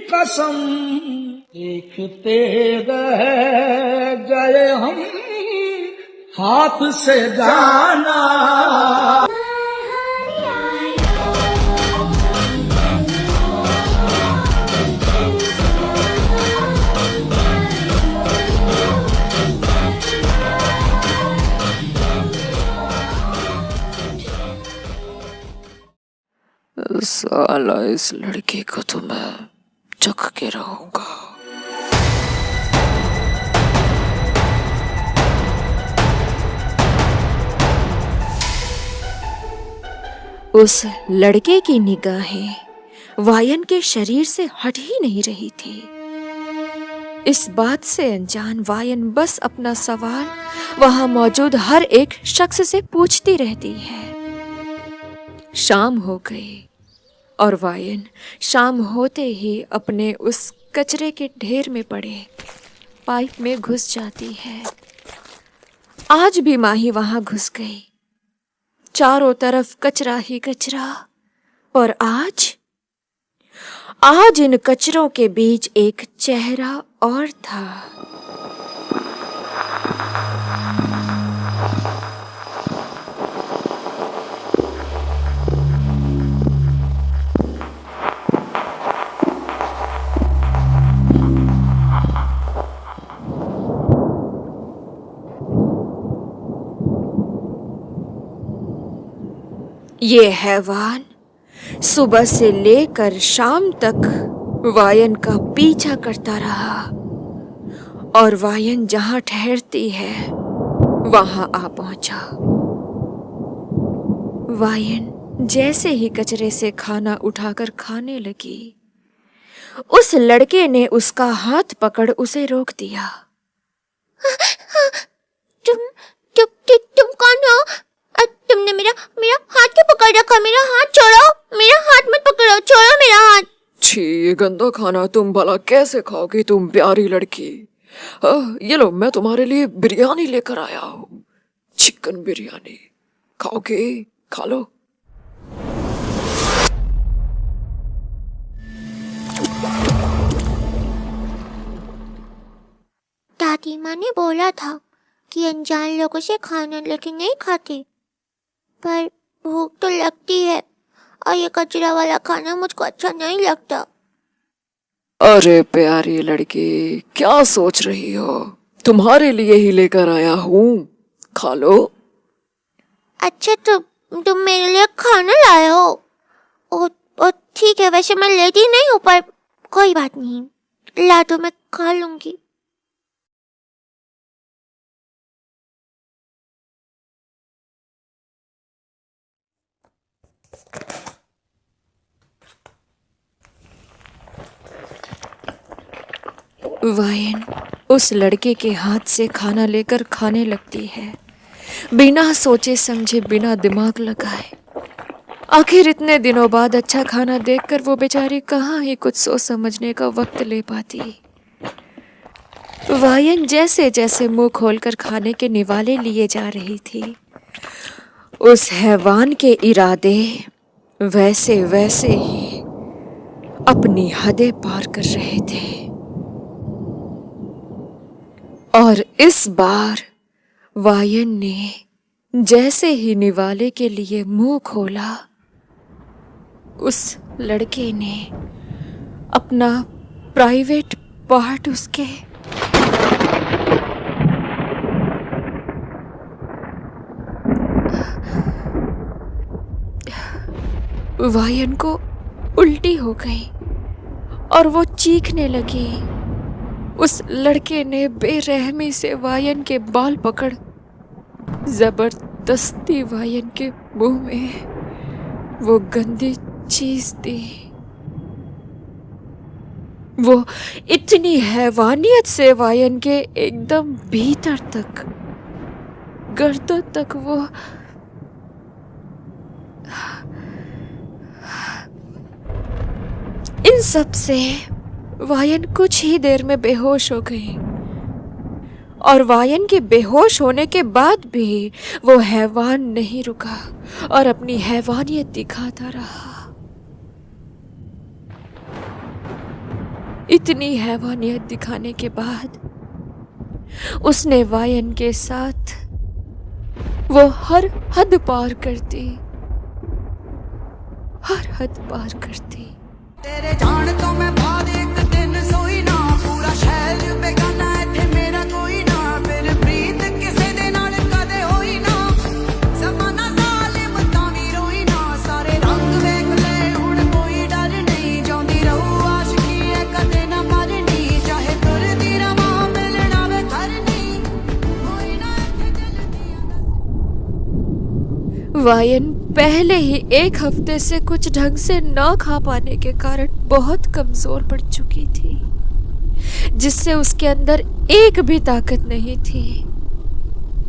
कसम देखते रह गए हम हाथ से जाना। साला इस लड़की को तो मैं चख के रहूंगा। उस लड़के की निगाहें वायन के शरीर से हट ही नहीं रही थी। इस बात से अनजान वायन बस अपना सवाल वहां मौजूद हर एक शख्स से पूछती रहती है। शाम हो गई और वायन शाम होते ही अपने उस कचरे के ढेर में पड़े पाइप में घुस जाती है। आज भी माही वहां घुस गई। चारों तरफ कचरा ही कचरा। और आज इन कचरों के बीच एक चेहरा और था। ये हैवान सुबह से लेकर शाम तक वायन का पीछा करता रहा और वायन जहां ठहरती है वहां आ पहुंचा। वायन जैसे ही कचरे से खाना उठाकर खाने लगी, उस लड़के ने उसका हाथ पकड़ उसे रोक दिया। तुम कौन हो? तुमने मेरा हाथ क्यों पकड़ रखा? मेरा हाथ छोड़ो, मेरा हाथ मत पकड़ो, छोड़ो मेरा हाथ। छी, ये गंदा खाना तुम भला कैसे खाओगी तुम प्यारी लड़की? ये लो, मैं तुम्हारे लिए बिरयानी लेकर आया हूँ, चिकन बिरयानी। खाओगे? खा लो। दादी माँ ने बोला था कि अनजान लोगों से खाना लेके नहीं खाते, पर भूख तो लगती है और ये कचरा वाला खाना मुझको अच्छा नहीं लगता। अरे प्यारी लड़की, क्या सोच रही हो? तुम्हारे लिए ही लेकर आया हूँ, खा लो। अच्छा, तो तुम मेरे लिए खाना लाए हो? ओ ठीक है, वैसे मैं लेती नहीं हूँ, पर कोई बात नहीं, ला दो, मैं खा लूंगी। वायन उस लड़के के हाथ से खाना लेकर खाने लगती है, बिना सोचे समझे, बिना दिमाग लगाए। आखिर इतने दिनों बाद अच्छा खाना देखकर वो बेचारी कहाँ ही कुछ सोच समझने का वक्त ले पाती। वायन जैसे जैसे मुंह खोलकर खाने के निवाले लिए जा रही थी, उस हैवान के इरादे वैसे वैसे ही अपनी हदें पार कर रहे थे। और इस बार वायन ने जैसे ही निवाले के लिए मुंह खोला, उस लड़के ने अपना प्राइवेट पार्ट उसके वायन को उल्टी हो गई और वो चीखने लगी। उस लड़के ने बेरहमी से वायन के बाल पकड़ जबरदस्ती वायन के मुंह में वो गंदी चीज दी। वो इतनी हैवानियत से वायन के एकदम भीतर तक, गर्दन तक वो इन सब से वायन कुछ ही देर में बेहोश हो गई। और वायन के बेहोश होने के बाद भी वो हैवान नहीं रुका और अपनी हैवानियत दिखाता रहा। इतनी हैवानियत दिखाने के बाद उसने वायन के साथ वो हर हद पार करती, हर हद पार करती। तेरे जान तो मैं बाद एक दिन सोई ना, पूरा शहर बेगाना इत्थे मेरा कोई ना, फिर प्रीत किसे दे नाल कदे होई ना, ज़माना ज़ालिम तां वी रोई ना, सारे रंग वेख ले हुण कोई डर नहीं, जांदी रहू आशिकी है कदे ना मरनी, चाहे तुरदी रवां मिलना वे घर नहीं, कोई ना इत्थे जल्दी वायन पहले ही एक हफ्ते से कुछ ढंग से न खा पाने के कारण बहुत कमजोर पड़ चुकी थी, जिससे उसके अंदर एक भी ताकत नहीं थी।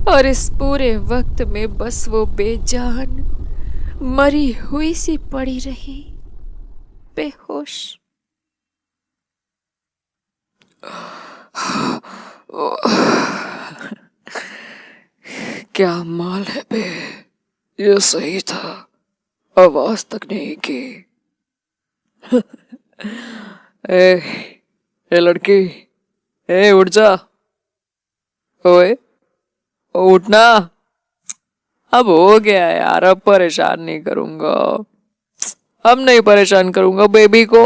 और इस पूरे वक्त में बस वो बेजान मरी हुई सी पड़ी रही, बेहोश। क्या माल है बे, ये सही था, आवाज तक नहीं की। ए लड़की, ए उठ जा, ओए उठना। अब हो गया यार, अब परेशान नहीं करूंगा, अब नहीं परेशान करूंगा बेबी को।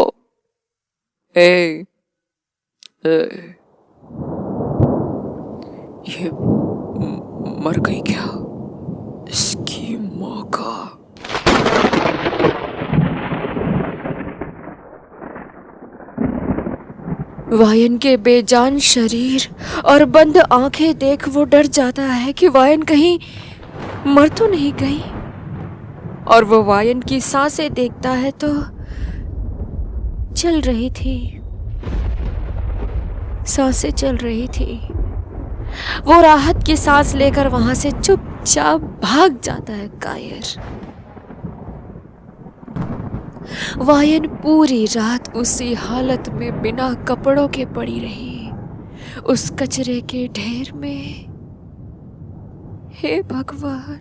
ए ये मर गई क्या? इसकी माँ का। वायन के बेजान शरीर और बंद आंखें देख वो डर जाता है कि वायन कहीं मर तो नहीं गई, और वो वायन की सांसें देखता है तो चल रही थी, सांसें चल रही थी। वो राहत की सांस लेकर वहां से चुपचाप भाग जाता है कायर। वायन पूरी रात उसी हालत में बिना कपड़ों के पड़ी रही, उस कचरे के ढेर में। हे भगवान,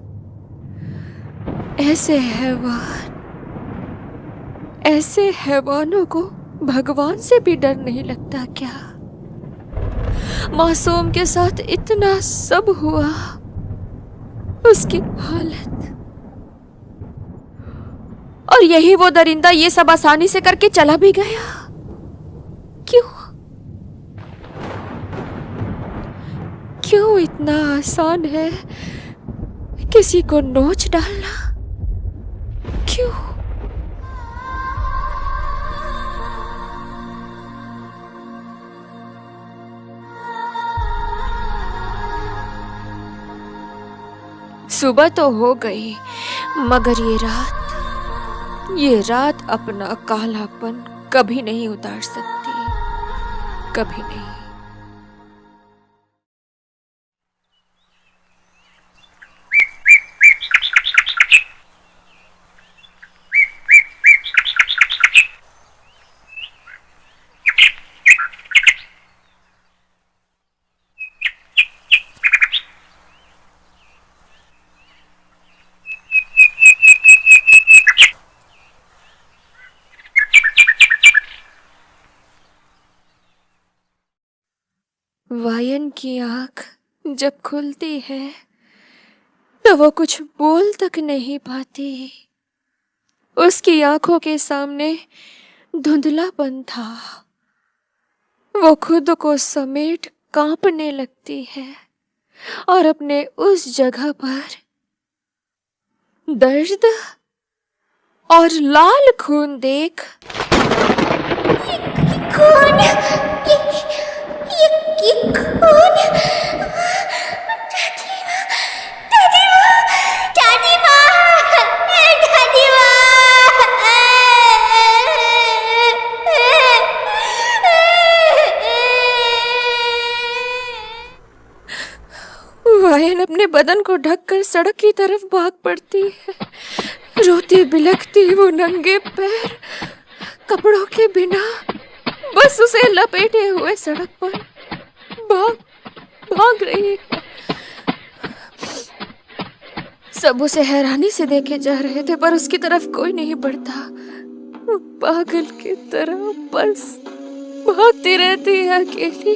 ऐसे हैवानों को भगवान से भी डर नहीं लगता क्या? मासूम के साथ इतना सब हुआ, उसकी हालत, और यही वो दरिंदा ये सब आसानी से करके चला भी गया। क्यों इतना आसान है किसी को नोच डालना? क्यों? सुबह तो हो गई, मगर ये रात अपना कालापन कभी नहीं उतार सकती, कभी नहीं। वायन की आंख जब खुलती है तो वो कुछ बोल तक नहीं पाती। उसकी आंखों के सामने धुंधलापन था। वो खुद को समेट कांपने लगती है और अपने उस जगह पर दर्द और लाल खून देख कौन? ये कौन? दादी वायन अपने बदन को ढककर सड़क की तरफ भाग पड़ती है। रोती बिलखती वो नंगे पैर कपड़ों के बिना बस उसे लपेटे हुए सड़क पर भाग रही है। सब उसे हैरानी से देखे जा रहे थे, पर उसकी तरफ कोई नहीं बढ़ता। पागल की तरह बस भागती रहती है, अकेली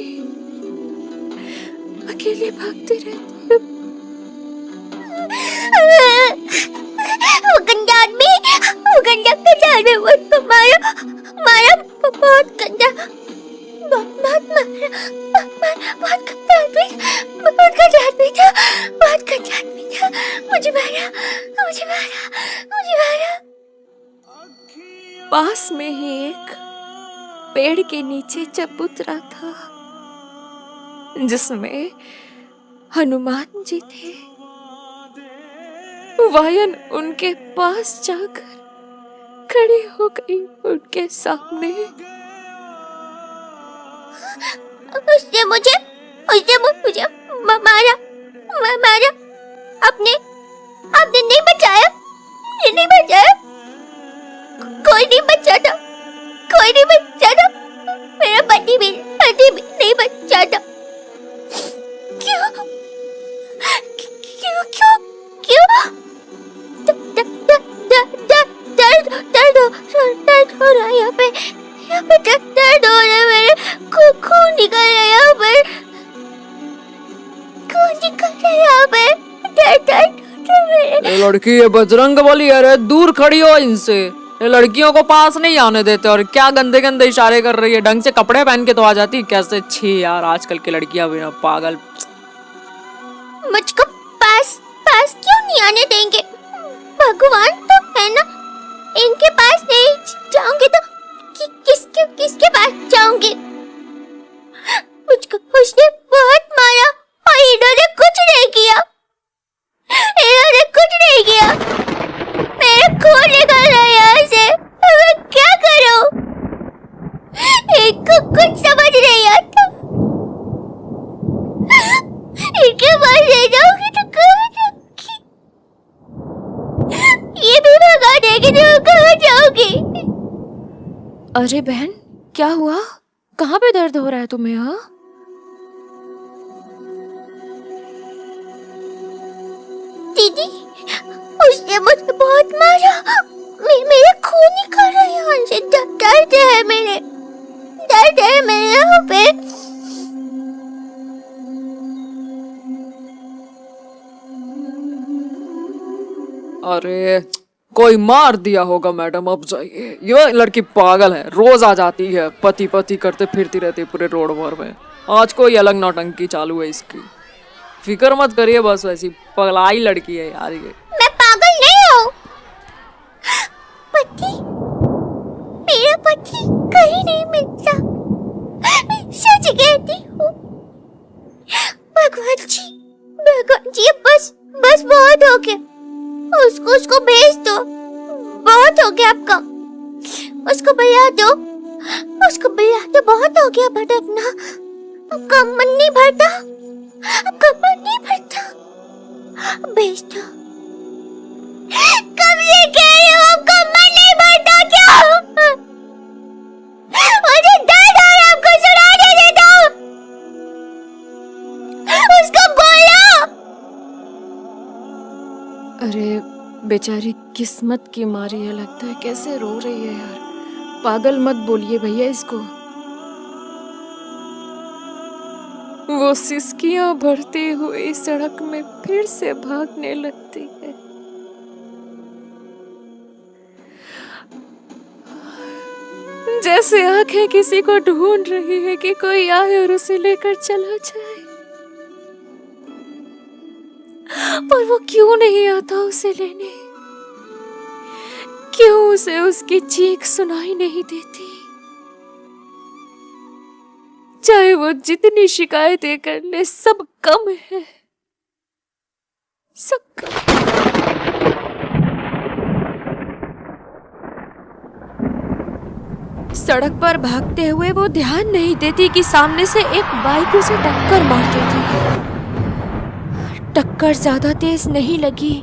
अकेली भागती रहती है। वो गंदा आदमी मुझको मारा बहुत गंदा, बहुत गंदा आदमी था, मुझे मारा। पास में ही एक पेड़ के नीचे चबूतरा था जिसमें हनुमान जी थे। वायन उनके पास जाकर खड़ी हो गई उनके सामने। उसने मुझे मारा। आपने नहीं बचाया, कोई नहीं बचा था, मेरा पति भी नहीं बचा था। क्यों? दर्द हो रहा है यहाँ पे दर्द हो रहा है, मेरे खून निकल रहा है यहाँ पे, दर्द ये लड़की ये बजरंग बली है रे, दूर खड़ी हो इनसे। ये लड़कियों को पास नहीं आने देते और क्या गंदे गंदे इशारे कर रही है। ढंग से कपड़े पहन के तो आ जाती। कैसे छी यार, आजकल की लड़कियां भी ना पागल। मुझको पास क्यों नहीं आने देंगे? भगवान तो है ना, इनके पास नहीं जाऊंगी तो किसके पास जाऊंगी? मुझको उसने बहुत मारा और इन्होंने कुछ नहीं किया। मेरा खून निकल रहा है यहाँ से, मैं क्या करूं? इनको कुछ समझ नहीं आता। इनके पास ले जाओगी तो कहाँ जाओगी? ये भी भगा देगी तो कहाँ जाओगी? अरे बहन, क्या हुआ? कहाँ पे दर्द हो रहा है तुम्हें? हाँ, दीदी, उसने मुझे बहुत मारा। मेरा खून निकल रहा है यहाँ से। दर्द है मेरे यहाँ पे। अरे कोई मार दिया होगा मैडम, अब जाइए। ये लड़की पागल है, रोज आ जाती है, पति करते फिरती रहती है पूरे रोड भर में। आज कोई अलग नौटंकी चालू है इसकी। फिक्र मत करिए, बस वैसी पगलाई लड़की है यार ये। मैं पागल नहीं हूँ। मेरा पति कहीं नहीं मिलता, सच कहती हूँ। भगवान जी, बस बहुत हो गया। उसको भेज दो, बहुत हो गया आपका। उसको बुला दो, बहुत हो गया। बट अपना आपका मन नहीं भरता, भेज दो। कब से कह रही हो, आपका मन नहीं भरता क्या? मुझे दर्द आ रहा है, आपको सुनाने देता हूँ। उसको बोलो। अरे बेचारी किस्मत की मारी है, लगता है कैसे रो रही है यार। पागल मत बोलिए भैया इसको। वो सिसकियां भरती हुई सड़क में फिर से भागने लगती है। जैसे आंखें किसी को ढूंढ रही है कि कोई आए और उसे लेकर चला जाए, पर वो क्यों नहीं आता उसे लेने? क्यों उसे उसकी चीख सुनाई नहीं देती? चाहे वो जितनी शिकायतें कर ले, सब कम है, सब कम। सड़क पर भागते हुए वो ध्यान नहीं देती कि सामने से एक बाइक उसे टक्कर मार देती है। टक्कर ज्यादा तेज नहीं लगी,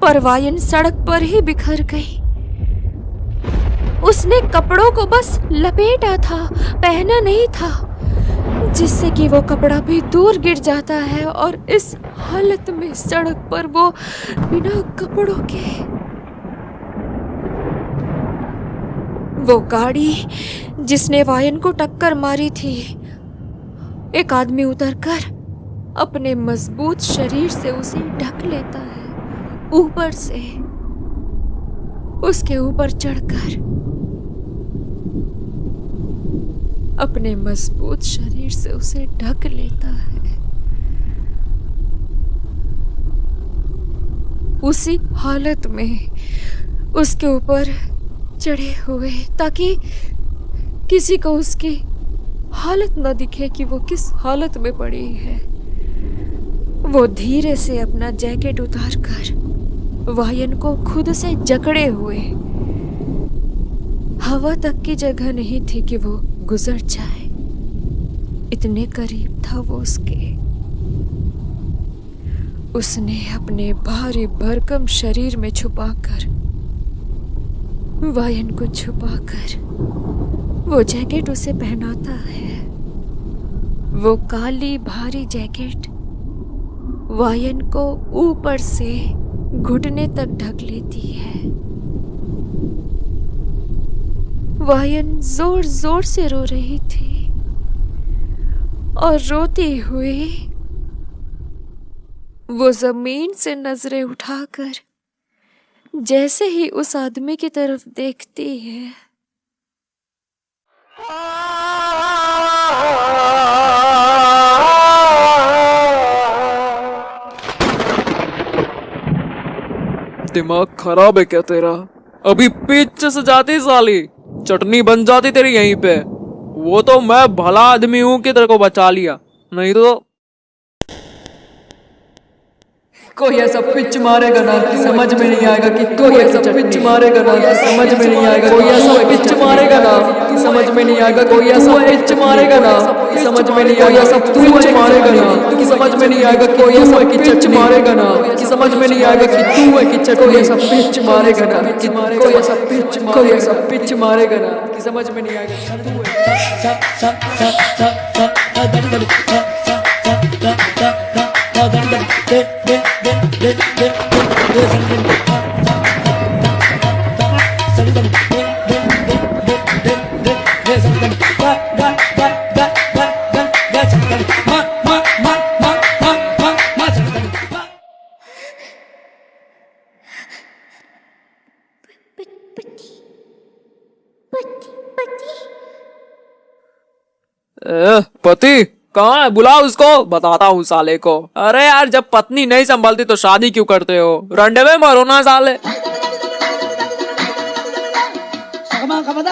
पर वायन सड़क पर ही बिखर गई। उसने कपड़ों को बस लपेटा था, पहना नहीं था, जिससे कि वो कपड़ा भी दूर गिर जाता है और इस हालत में सड़क पर वो बिना कपड़ों के वो गाड़ी जिसने वायन को टक्कर मारी थी, एक आदमी उतरकर अपने मजबूत शरीर से उसे ढक लेता है, ऊपर से उसके ऊपर चढ़कर अपने मजबूत शरीर से उसे ढक लेता है। उसी हालत में उसके ऊपर चढ़े हुए, ताकि किसी को उसकी हालत न दिखे कि वो किस हालत में पड़ी है, वो धीरे से अपना जैकेट उतारकर वायन को खुद से जकड़े हुए, हवा तक की जगह नहीं थी कि वो गुजर जाए, इतने करीब था वो उसके। उसने अपने भारी भरकम शरीर में छुपाकर, वायन को छुपाकर वो जैकेट उसे पहनाता है। वो काली भारी जैकेट वायन को ऊपर से घुटने तक ढक लेती है। वायन जोर जोर से रो रही थी और रोती हुई वो जमीन से नजरें उठाकर जैसे ही उस आदमी की तरफ देखती है, दिमाग खराब है क्या तेरा? अभी पीछे से जाती साली, चटनी बन जाती तेरी यहीं पे। वो तो मैं भला आदमी हूँ कि तेरे को बचा लिया, नहीं तो कोई ऐसा पिच मारेगा ना कि समझ में नहीं आएगा कि कोई ऐसा पिच मारेगा ना कि समझ में नहीं आएगा, कोई ऐसा पिच मारेगा ना कि समझ में नहीं आएगा, कोई ऐसा पिच मारेगा ना कि समझ में नहीं आएगा, ऐसा पिच मारेगा ना कि समझ में नहीं आएगा, कोई ऐसा पिच मारेगा ना कि समझ में नहीं आएगा कि तू है कि चटनी, ऐसा पिच मारेगा ना कि कोई ऐसा पिच मारेगा ना कि समझ में नहीं आएगा। पति कहाँ है? बुलाओ उसको, बताता हूँ साले को। अरे यार, जब पत्नी नहीं संभालती तो शादी क्यों करते हो? रंडे में मरो ना साले। Come on, come on,